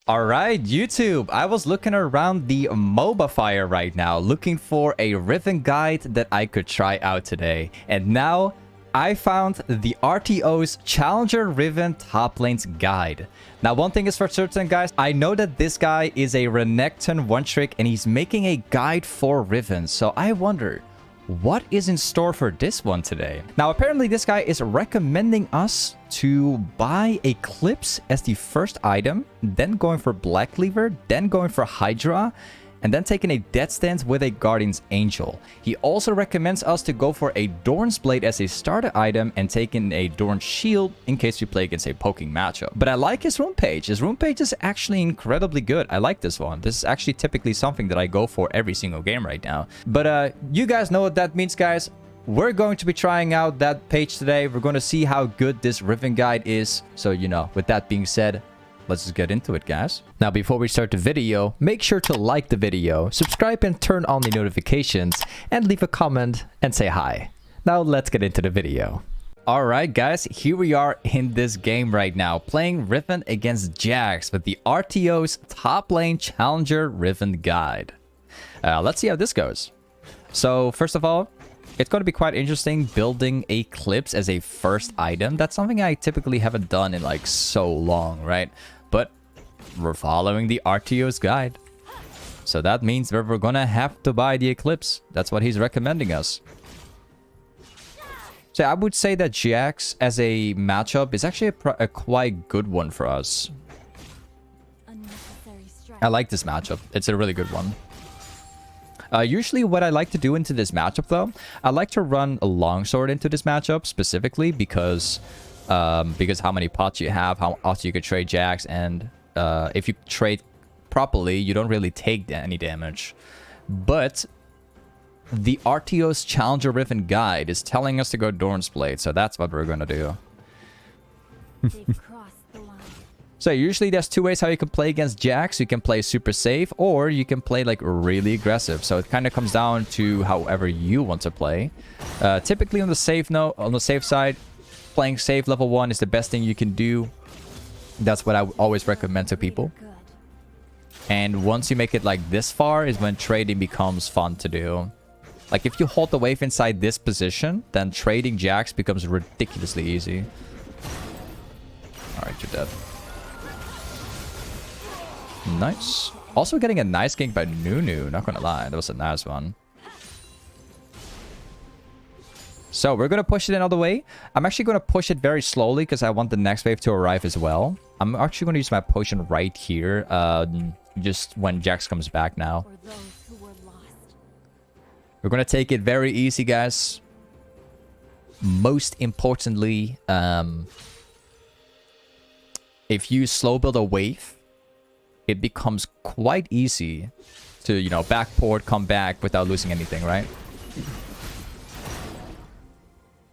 Alright, YouTube, I was looking around the MOBA fire right now, looking for a Riven guide that I could try out today. And now, I found the RTO's Challenger Riven top lanes guide. Now, one thing is for certain, guys, I know that this guy is a Renekton one-trick and he's making a guide for Riven. So I wonder, what is in store for this one today? Now, apparently this guy is recommending us to buy Eclipse as the first item, then going for Black Cleaver, then going for Hydra, and then taking a dead stance with a Guardian's Angel. He also recommends us to go for a Dorn's Blade as a starter item and taking a Dorn's Shield in case we play against a poking matchup. But I like his rune page. His rune page is actually incredibly good. I like this one. This is actually typically something that I go for every single game right now. But you guys know what that means, guys. We're going to be trying out that page today. We're going to see how good this Riven guide is. So, you know, with that being said, let's just get into it, guys. Now, before we start the video, make sure to like the video, subscribe and turn on the notifications, and leave a comment and say hi. Now, let's get into the video. Alright, guys, here we are in this game right now, playing Riven against Jax with the RTO's top lane Challenger Riven guide. Let's see how this goes. So, first of all, it's going to be quite interesting building Eclipse as a first item. That's something I typically haven't done in like so long, right? But we're following the RTO's guide. So that means that we're going to have to buy the Eclipse. That's what he's recommending us. So I would say that Jax as a matchup is actually a quite good one for us. I like this matchup. It's a really good one. Usually what I like to do into this matchup, though, I like to run a longsword into this matchup specifically because how many pots you have, how often you could trade Jax, and if you trade properly, you don't really take any damage. But the RTO's Challenger Riven guide is telling us to go Dorn's Blade, so that's what we're gonna do. So usually there's two ways how you can play against Jax. You can play super safe or you can play like really aggressive. So it kind of comes down to however you want to play. Typically on the safe side, playing safe level 1 is the best thing you can do. That's what I always recommend to people. And once you make it like this far is when trading becomes fun to do. Like if you hold the wave inside this position, then trading Jax becomes ridiculously easy. Alright, you're dead. Nice. Also getting a nice gank by Nunu, not gonna lie. That was a nice one. So we're gonna push it another way. I'm actually gonna push it very slowly because I want the next wave to arrive as well. I'm actually gonna use my potion right here. Just when Jax comes back now. We're gonna take it very easy, guys. Most importantly, if you slow build a wave, it becomes quite easy to, you know, backport, come back without losing anything, right?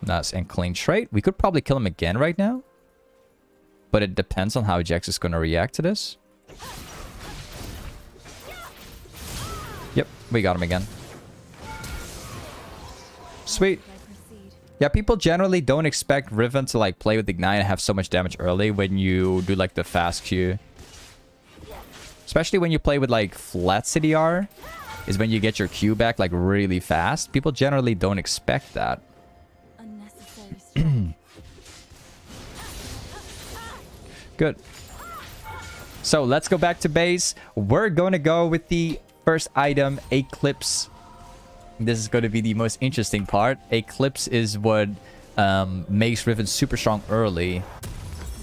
Nice and clean trade. We could probably kill him again right now. But it depends on how Jax is going to react to this. Yep, we got him again. Sweet. Yeah, people generally don't expect Riven to like play with Ignite and have so much damage early when you do like the fast Q. Especially when you play with like flat CDR, is when you get your Q back like really fast. People generally don't expect that. Good. So let's go back to base. We're going to go with the first item, Eclipse. This is going to be the most interesting part. Eclipse is what makes Riven super strong early,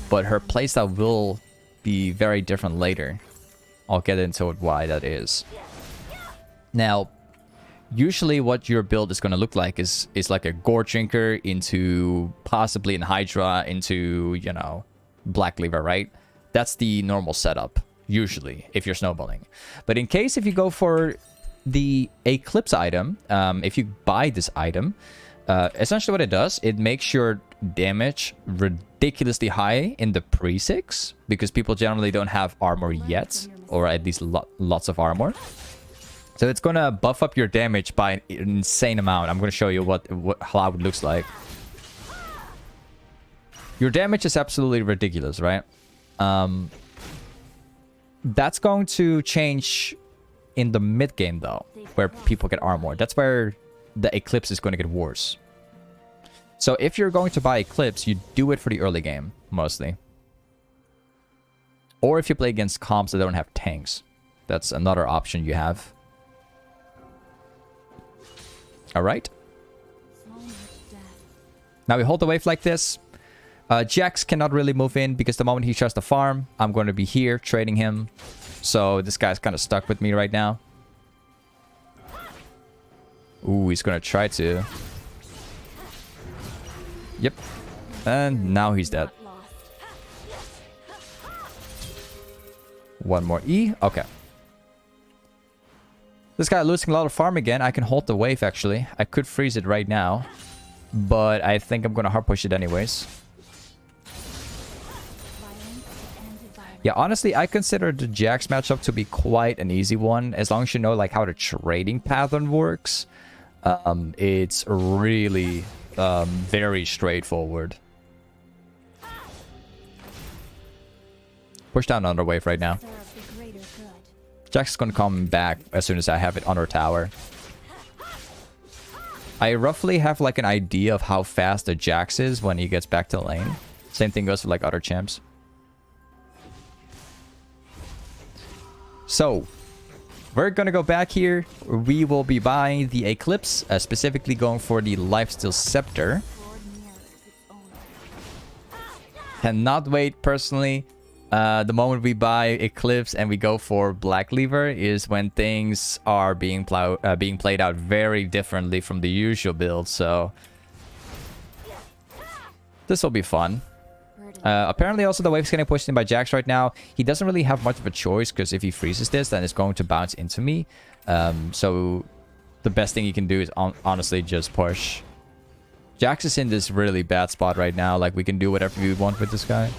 but her playstyle will be very different later. I'll get into why that is. Now, usually what your build is going to look like is like a Gore Drinker into possibly an Hydra into, you know, Black Cleaver, right? That's the normal setup, usually, if you're snowballing. But in case if you go for the Eclipse item, if you buy this item, essentially what it does, it makes your damage ridiculously high in the pre-6 because people generally don't have armor yet, or at least lots of armor. So it's gonna buff up your damage by an insane amount. I'm gonna show you how it looks like. Your damage is absolutely ridiculous, right? That's going to change in the mid game though, where people get armor. That's where the Eclipse is going to get worse. So if you're going to buy Eclipse, you do it for the early game, mostly. Or if you play against comps that don't have tanks. That's another option you have. Alright. Now we hold the wave like this. Jax cannot really move in because the moment he tries to farm, I'm going to be here trading him. So this guy's kind of stuck with me right now. Ooh, he's going to try to. Yep. And now he's dead. One more E. Okay. This guy losing a lot of farm again. I can hold the wave, actually. I could freeze it right now. But I think I'm going to hard push it anyways. Yeah, honestly, I consider the Jax matchup to be quite an easy one. As long as you know like how the trading pattern works. It's really very straightforward. Push down under wave right now. Jax is going to come back as soon as I have it on our tower. I roughly have like an idea of how fast the Jax is when he gets back to lane. Same thing goes for like other champs. So, we're going to go back here. We will be buying the Eclipse, specifically going for the Lifesteal Scepter. Cannot wait personally. The moment we buy Eclipse and we go for Black Lever is when things are being played out very differently from the usual build. So this will be fun. Apparently also the wave's getting pushed in by Jax right now. He doesn't really have much of a choice because if he freezes this, then it's going to bounce into me. So the best thing he can do is honestly just push. Jax is in this really bad spot right now. Like we can do whatever we want with this guy.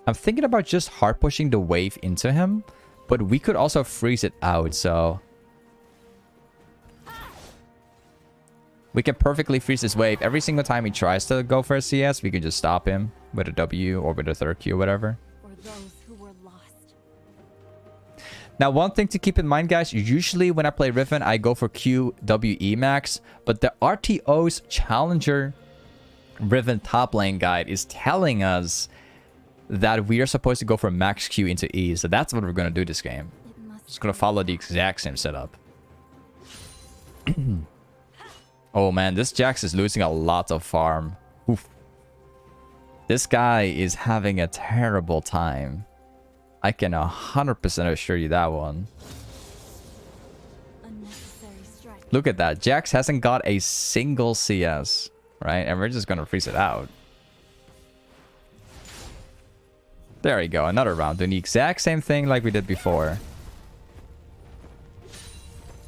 I'm thinking about just hard pushing the wave into him, but we could also freeze it out, so we can perfectly freeze this wave. Every single time he tries to go for a CS, we can just stop him with a W or with a third Q or whatever. Now, one thing to keep in mind, guys, usually when I play Riven, I go for QWE max, but the RTO's Challenger Riven top lane guide is telling us that we are supposed to go for max Q into E. So that's what we're going to do this game. Just going to follow the exact same setup. Oh man, this Jax is losing a lot of farm. Oof. This guy is having a terrible time. I can 100% assure you that one. Look at that. Jax hasn't got a single CS, right? And we're just going to freeze it out. There we go. Another round. Doing the exact same thing like we did before.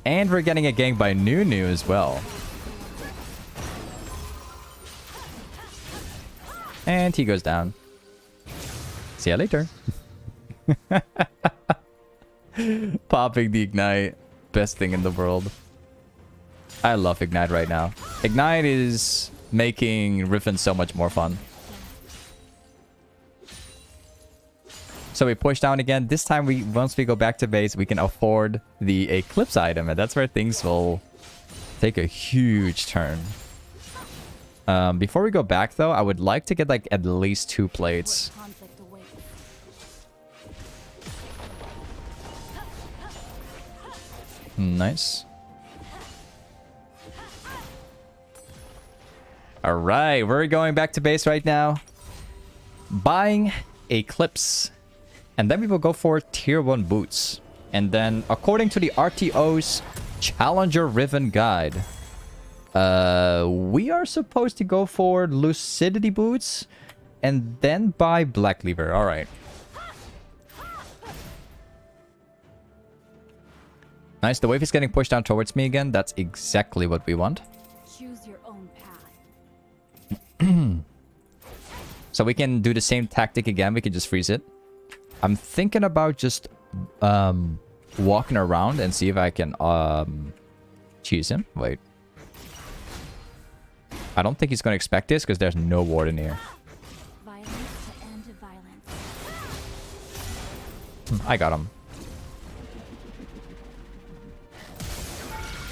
And we're getting a gank by Nunu as well. And he goes down. See ya later. Popping the Ignite. Best thing in the world. I love Ignite right now. Ignite is making Riven so much more fun. So we push down again. This time, once we go back to base, we can afford the Eclipse item. And that's where things will take a huge turn. Before we go back, though, I would like to get like at least 2 plates. Nice. Alright, we're going back to base right now. Buying Eclipse. And then we will go for tier 1 boots. And then, according to the RTO's Challenger Riven guide, we are supposed to go for Lucidity boots and then buy Black Lever. Alright. Nice. The wave is getting pushed down towards me again. That's exactly what we want. Choose your own path. So we can do the same tactic again. We can just freeze it. I'm thinking about just walking around and see if I can cheese him. Wait. I don't think he's going to expect this because there's no ward in here. I got him.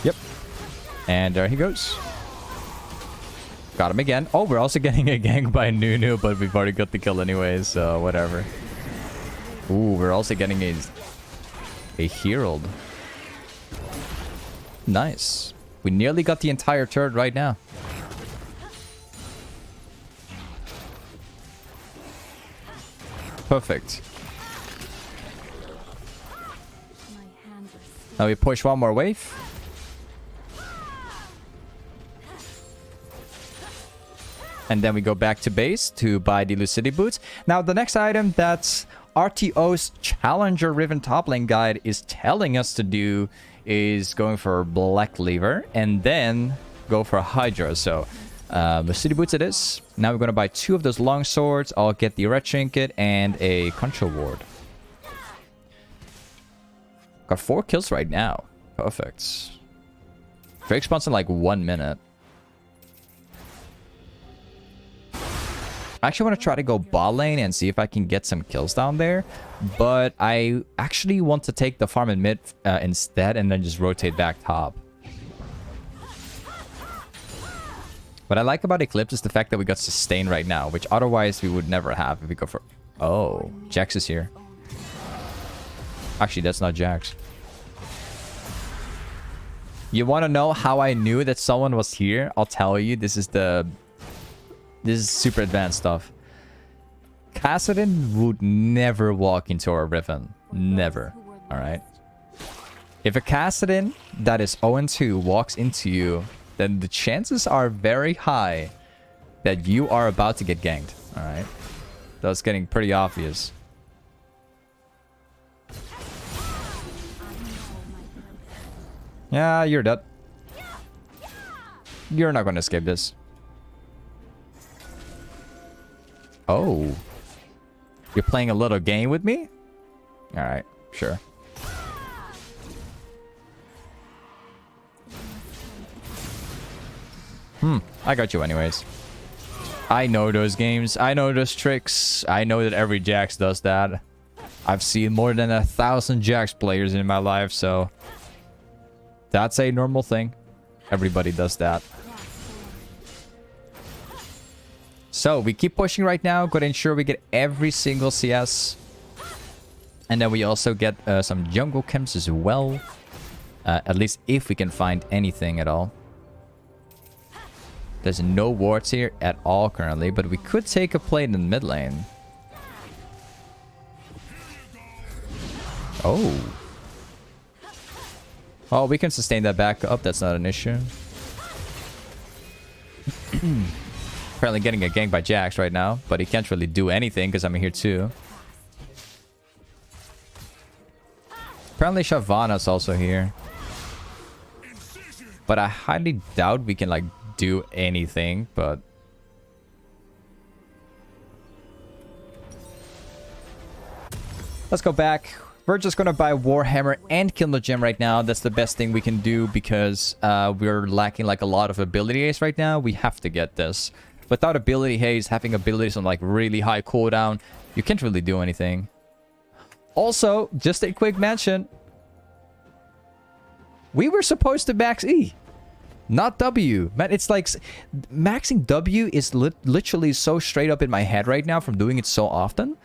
Yep. And there he goes. Got him again. Oh, we're also getting a gank by Nunu, but we've already got the kill anyways, so whatever. Ooh, we're also getting a herald. Nice. We nearly got the entire turret right now. Perfect. Now we push one more wave. And then we go back to base to buy the Lucidity Boots. Now, the next item that's RTO's Challenger Riven top lane guide is telling us to do is going for Black Lever and then go for Hydra. So, Lucidity Boots it is. Now we're going to buy 2 of those long swords. I'll get the Red Trinket and a Control Ward. Got 4 kills right now. Perfect. Drake spawns in like 1 minute. I actually want to try to go bot lane and see if I can get some kills down there. But I actually want to take the farm in mid instead and then just rotate back top. What I like about Eclipse is the fact that we got sustain right now, which otherwise we would never have if we go for... Oh, Jax is here. Actually, that's not Jax. You want to know how I knew that someone was here? I'll tell you. This is super advanced stuff. Kassadin would never walk into our Riven. Never. Alright? If a Kassadin that is 0-2 walks into you, then the chances are very high that you are about to get ganked. Alright? That's getting pretty obvious. Yeah, you're dead. You're not going to escape this. Oh. You're playing a little game with me? Alright, sure. I got you anyways. I know those games. I know those tricks. I know that every Jax does that. I've seen more than 1,000 Jax players in my life, so... That's a normal thing. Everybody does that. So, we keep pushing right now. Gotta ensure we get every single CS. And then we also get some jungle camps as well. At least if we can find anything at all. There's no wards here at all currently, but we could take a plate in the mid lane. Oh. Oh, we can sustain that back up. That's not an issue. Apparently getting a gank by Jax right now, but he can't really do anything because I'm here too. Apparently Shyvana's also here. But I highly doubt we can like do anything, but... Let's go back. We're just gonna buy Warhammer and Kindle Gem right now. That's the best thing we can do because we're lacking like a lot of ability haste right now. We have to get this. Without ability haste, having abilities on like really high cooldown, you can't really do anything. Also, just a quick mention. We were supposed to max E, not W. Man, it's like maxing W is literally so straight up in my head right now from doing it so often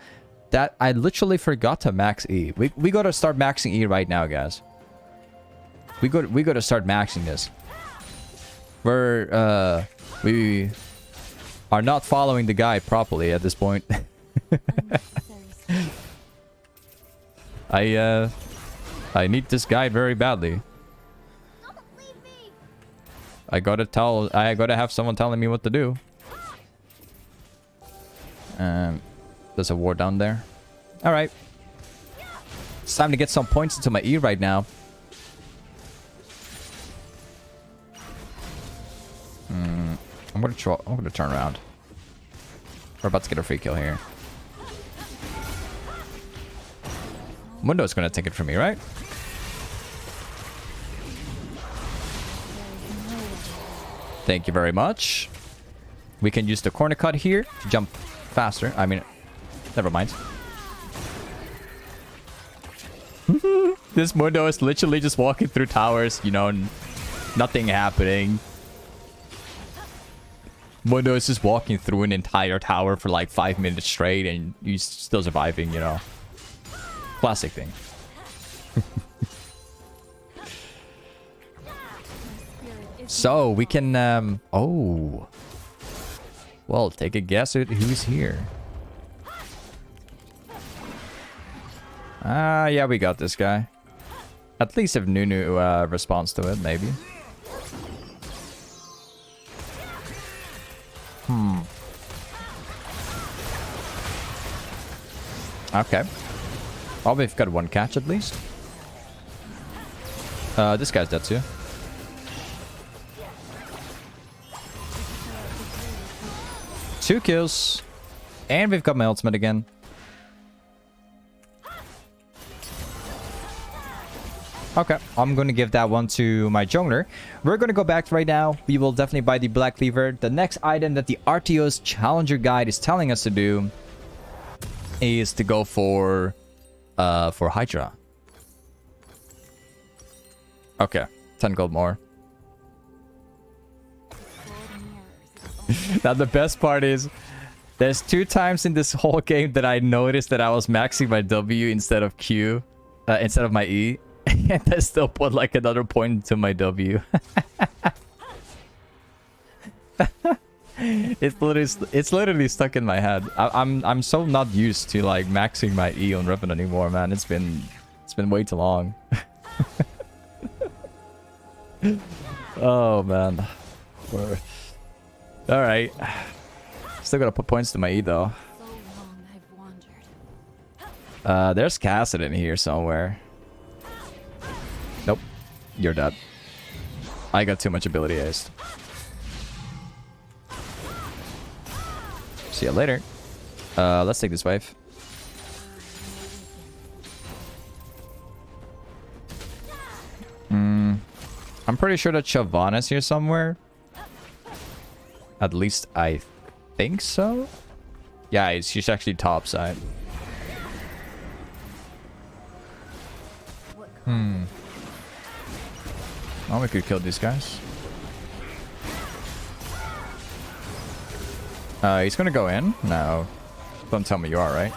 that I literally forgot to max E. We gotta start maxing E right now, guys. We gotta start maxing this. We are not following the guide properly at this point. I need this guide very badly. I gotta have someone telling me what to do. There's a ward down there. Alright. It's time to get some points into my E right now. I'm gonna turn around. We're about to get a free kill here. Mundo's gonna take it from me, right? Thank you very much. We can use the corner cut here to jump faster. I mean, never mind. This Mundo is literally just walking through towers, you know, nothing happening. Mundo is just walking through an entire tower for like 5 minutes straight and he's still surviving, you know. Classic thing. So we can oh, well, take a guess at who's here. Yeah, we got this guy. At least if Nunu responds to it, maybe. Okay. Well, we've got one catch at least. This guy's dead too. Two kills. And we've got my ultimate again. Okay, I'm going to give that one to my jungler. We're going to go back right now. We will definitely buy the Black Cleaver. The next item that the RTO's Challenger Guide is telling us to do is to go for Hydra. Okay, 10 gold more. Now the best part is, there's 2 times in this whole game that I noticed that I was maxing my W instead of Q, instead of my E. And I still put like another point into my W. It's literally stuck in my head. I'm so not used to like maxing my E on Riven anymore, man. It's been way too long. Oh man. All right. Still gotta put points to my E though. There's Cassidy in here somewhere. Nope. You're dead. I got too much ability haste. See ya later. Let's take this wave. I'm pretty sure that Siobhan is here somewhere. At least I think so. Yeah, she's actually top side. Well, we could kill these guys. He's gonna go in? No. Don't tell me you are, right?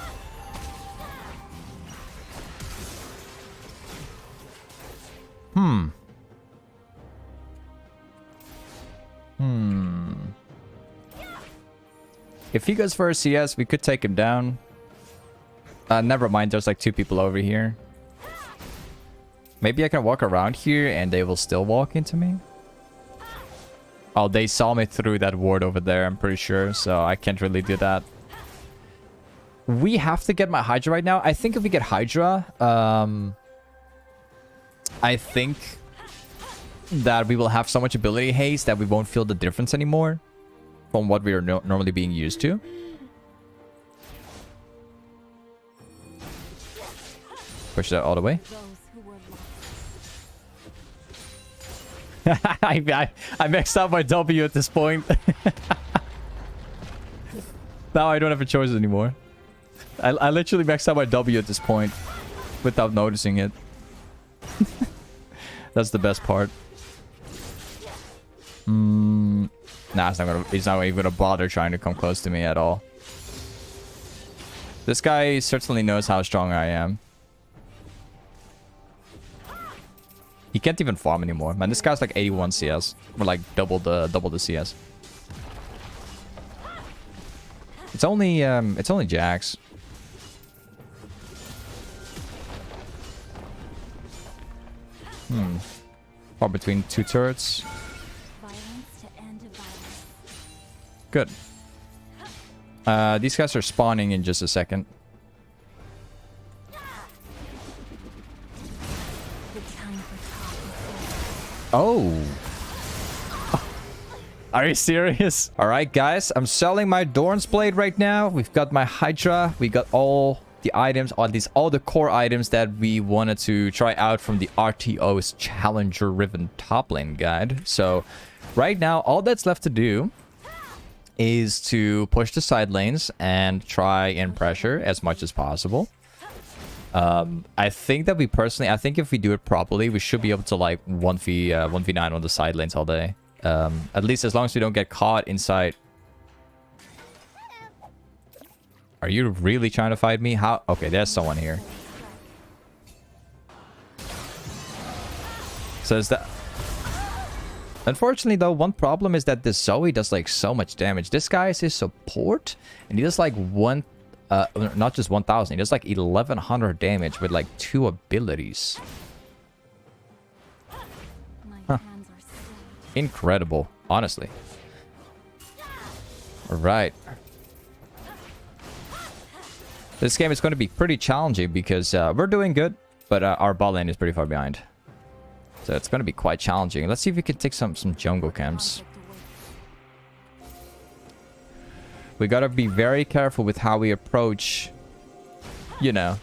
If he goes for a CS, we could take him down. Never mind, there's like 2 people over here. Maybe I can walk around here and they will still walk into me. Oh, they saw me through that ward over there, I'm pretty sure. So I can't really do that. We have to get my Hydra right now. I think if we get Hydra, I think that we will have so much ability haste that we won't feel the difference anymore from what we are normally being used to. Push that all the way. I maxed out my W at this point. Now I don't have a choice anymore. I literally maxed out my W at this point without noticing it. That's the best part. Nah, he's not even gonna bother trying to come close to me at all. This guy certainly knows how strong I am. He can't even farm anymore. Man, this guy's like 81 CS. Or like double the CS. It's only Jax. Far between 2 turrets. Good. These guys are spawning in just a second. Oh. Are you serious? Alright, guys. I'm selling my Dorn's Blade right now. We've got my Hydra. We got all the items, or at least all the core items that we wanted to try out from the RTO's Challenger Riven top lane guide. So, right now, all that's left to do is to push the side lanes and try and pressure as much as possible. I think that I think if we do it properly, we should be able to like 1v9 on the side lanes all day. At least as long as we don't get caught inside. Are you really trying to fight me? How? Okay, there's someone here. So is that... Unfortunately, though, one problem is that this Zoe does like so much damage. This guy is his support, and he does like not just 1,000. He does like 1,100 damage with like 2 abilities. Huh. Incredible, honestly. All right. This game is going to be pretty challenging because we're doing good, but our bot lane is pretty far behind. So it's going to be quite challenging. Let's see if we can take some jungle camps. We got to be very careful with how we approach, you know,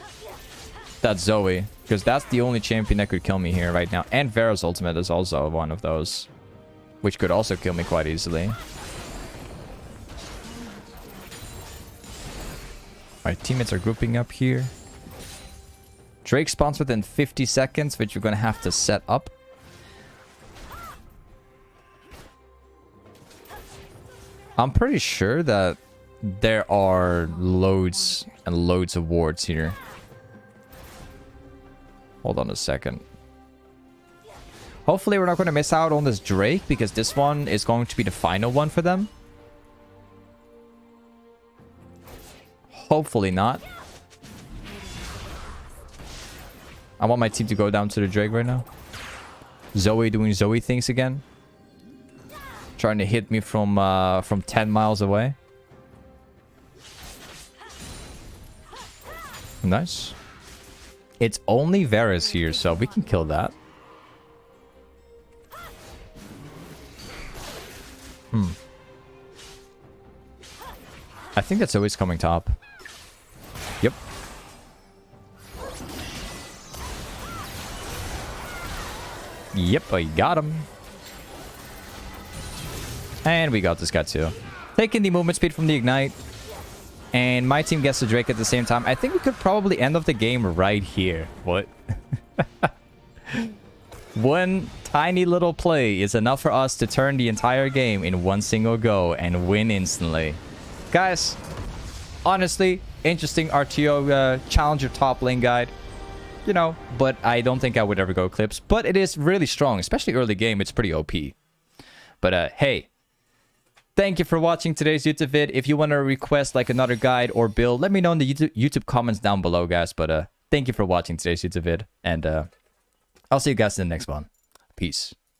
that Zoe. Because that's the only champion that could kill me here right now. And Vera's ultimate is also one of those, which could also kill me quite easily. My teammates are grouping up here. Drake spawns within 50 seconds, which you're going to have to set up. I'm pretty sure that there are loads and loads of wards here. Hold on a second. Hopefully we're not going to miss out on this Drake, because this one is going to be the final one for them. Hopefully not. I want my team to go down to the Drake right now. Zoe doing Zoe things again. Trying to hit me from 10 miles away. Nice. It's only Varus here, so we can kill that. I think that's always coming top. Yep. Yep, I got him. And we got this guy too. Taking the movement speed from the Ignite. And my team gets the Drake at the same time. I think we could probably end off the game right here. What? One tiny little play is enough for us to turn the entire game in one single go and win instantly. Guys, honestly, interesting RTO challenger top lane guide. You know, but I don't think I would ever go Eclipse. But it is really strong, especially early game. It's pretty OP. But hey, thank you for watching today's YouTube vid. If you want to request like another guide or build, let me know in the YouTube comments down below, guys. But thank you for watching today's YouTube vid. And I'll see you guys in the next one. Peace.